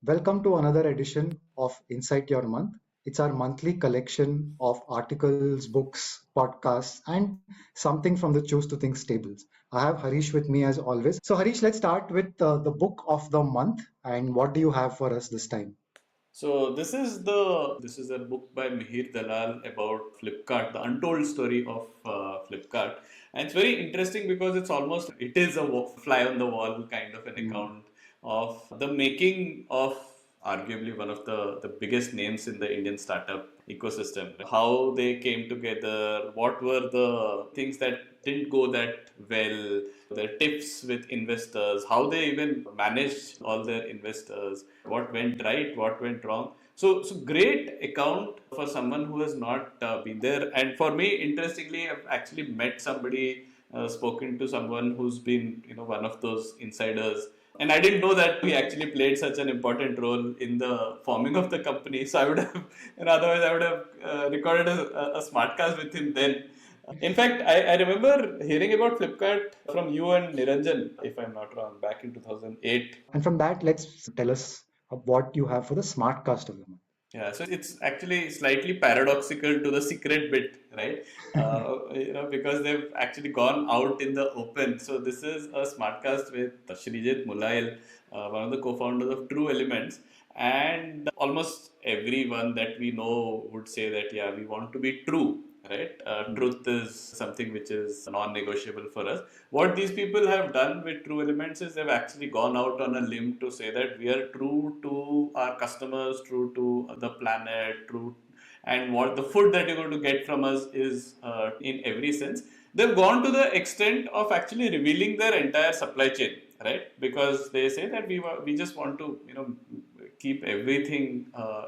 Welcome to another edition of Incite Your Month. It's our monthly collection of articles, books, podcasts, and something from the Choose to Think stables. I have Harish with me as always. So, Harish, let's start with the book of the month. And what do you have for us this time? So this is a book by Mihir Dalal about Flipkart, the untold story of Flipkart, and it's very interesting because it is a fly on the wall kind of an Mm. account of the making of arguably one of the biggest names in the Indian startup ecosystem. How they came together, what were the things that didn't go that well, their tips with investors, how they even managed all their investors, what went right, what went wrong. So great account for someone who has not been there. And for me, interestingly, I've actually met somebody, spoken to someone who's been, one of those insiders. And I didn't know that he actually played such an important role in the forming of the company. So I would have, otherwise I would have recorded a smartcast with him then. In fact, I remember hearing about Flipkart from you and Niranjan, if I'm not wrong, back in 2008. And from that, let's tell us what you have for the Smartcast of the month. Yeah, so it's actually slightly paradoxical to the secret bit, right? Because they've actually gone out in the open. So this is a smartcast with Sreejith, Moolayil, one of the co-founders of True Elements, and almost everyone that we know would say that yeah, we want to be true, right? Truth is something which is non-negotiable for us. What these people have done with True Elements is they've actually gone out on a limb to say that we are true to our customers, true to the planet, true, and what the food that you're going to get from us is in every sense. They've gone to the extent of actually revealing their entire supply chain, right? Because they say that we just want to keep everything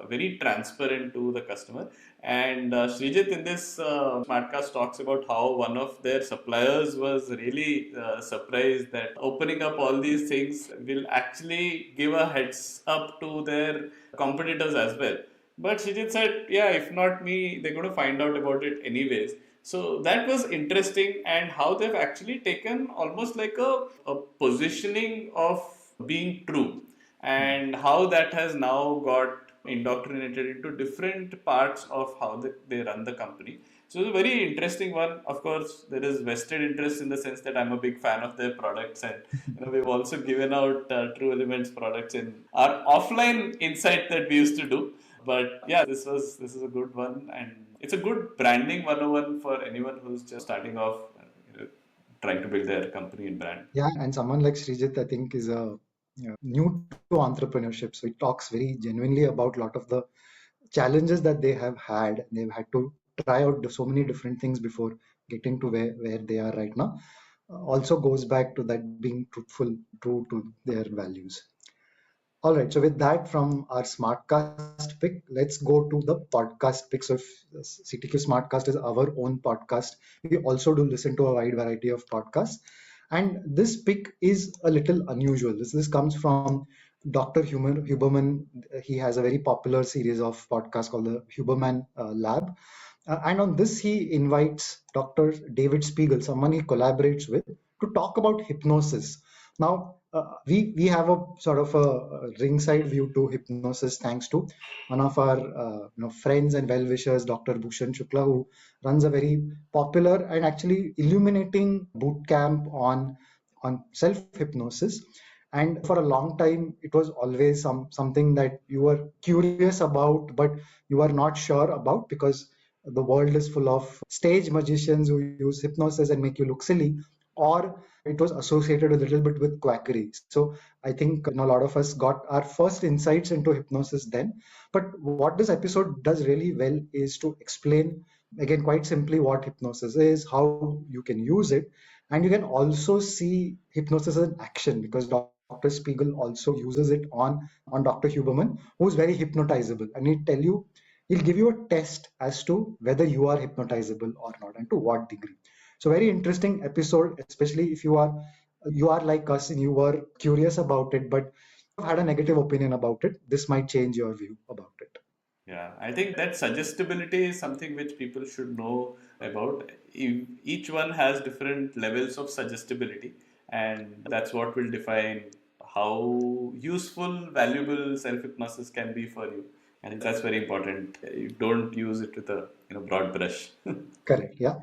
very transparent to the customer. And Sreejith in this Smartcast talks about how one of their suppliers was really surprised that opening up all these things will actually give a heads up to their competitors as well. But Sreejith said, yeah, if not me, they're going to find out about it anyways. So that was interesting, and how they've actually taken almost like a positioning of being true, and how that has now got indoctrinated into different parts of how they run the company. So it's a very interesting one. Of course, there is vested interest in the sense that I'm a big fan of their products, and we've also given out True Elements products in our offline insight that we used to do. But yeah, this is a good one, and it's a good branding 101 for anyone who's just starting off, trying to build their company and brand. Yeah, and someone like Srijit, I think, is new to entrepreneurship. So he talks very genuinely about a lot of the challenges that they have had. They've had to try out so many different things before getting to where they are right now. Also goes back to that being truthful, true to their values. All right. So with that from our Smartcast pick, let's go to the podcast pick. So if CTQ Smartcast is our own podcast, we also do listen to a wide variety of podcasts. And this pick is a little unusual. This comes from Dr. Huberman. He has a very popular series of podcasts called the Huberman Lab. And on this, he invites Dr. David Spiegel, someone he collaborates with, to talk about hypnosis. Now, we have a sort of a ringside view to hypnosis thanks to one of our friends and well-wishers, Dr. Bhushan Shukla, who runs a very popular and actually illuminating boot camp on self-hypnosis. And for a long time, it was always something that you were curious about, but you were not sure about because the world is full of stage magicians who use hypnosis and make you look silly, or it was associated a little bit with quackery. So I think a lot of us got our first insights into hypnosis then. But what this episode does really well is to explain again quite simply what hypnosis is, how you can use it, and you can also see hypnosis in action because Dr. Spiegel also uses it on Dr. Huberman, who's very hypnotizable, and he'll give you a test as to whether you are hypnotizable or not and to what degree. So very interesting episode, especially if you are like us and you were curious about it, but had a negative opinion about it. This might change your view about it. Yeah, I think that suggestibility is something which people should know about. Each one has different levels of suggestibility, and that's what will define how useful, valuable self-hypnosis can be for you. I think that's very important. You don't use it with a broad brush. Correct. Yeah.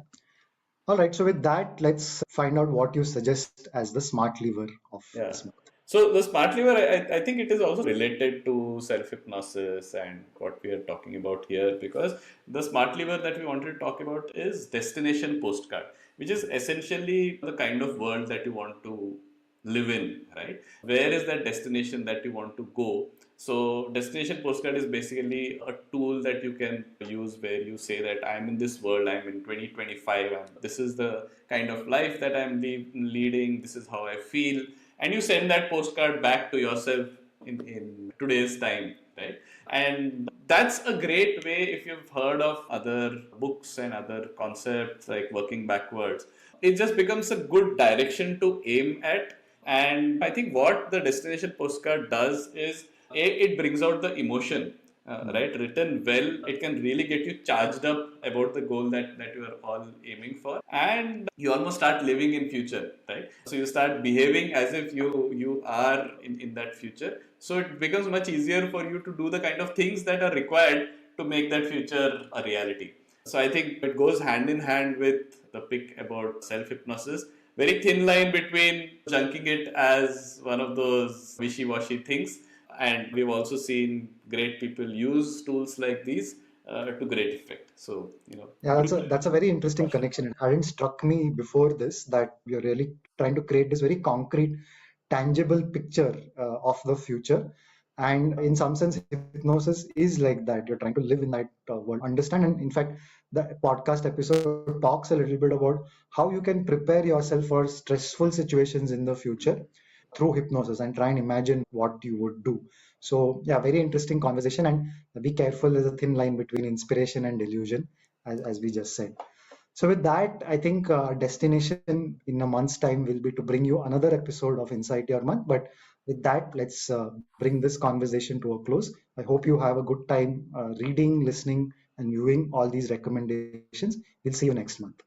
All right. So with that, let's find out what you suggest as the smart lever of Yeah. this month. So the smart lever, I think it is also related to self-hypnosis and what we are talking about here, because the smart lever that we wanted to talk about is destination postcard, which is essentially the kind of world that you want to live in, right? Where is that destination that you want to go? So destination postcard is basically a tool that you can use where you say that I'm in this world, I'm in 2025, and this is the kind of life that I'm leading, this is how I feel, and you send that postcard back to yourself in today's time, right? And that's a great way. If you've heard of other books and other concepts like working backwards, it just becomes a good direction to aim at. And I think what the destination postcard does is it brings out the emotion, Hmm. right? Written well, it can really get you charged up about the goal that you are all aiming for, and you almost start living in future, right? So you start behaving as if you are in that future. So it becomes much easier for you to do the kind of things that are required to make that future a reality. So I think it goes hand in hand with the pick about self hypnosis. Very thin line between junking it as one of those wishy washy things, and we've also seen great people use tools like these to great effect. So Yeah, that's a very interesting connection. It hadn't struck me before this that you're really trying to create this very concrete, tangible picture of the future. And in some sense, hypnosis is like that. You're trying to live in that world, understand. And in fact, the podcast episode talks a little bit about how you can prepare yourself for stressful situations in the future through hypnosis and try and imagine what you would do. So, yeah, very interesting conversation. And be careful, there's a thin line between inspiration and delusion, as we just said. So, with that, I think destination in a month's time will be to bring you another episode of Incite Your Month. But with that, let's bring this conversation to a close. I hope you have a good time reading, listening, and viewing all these recommendations. We'll see you next month.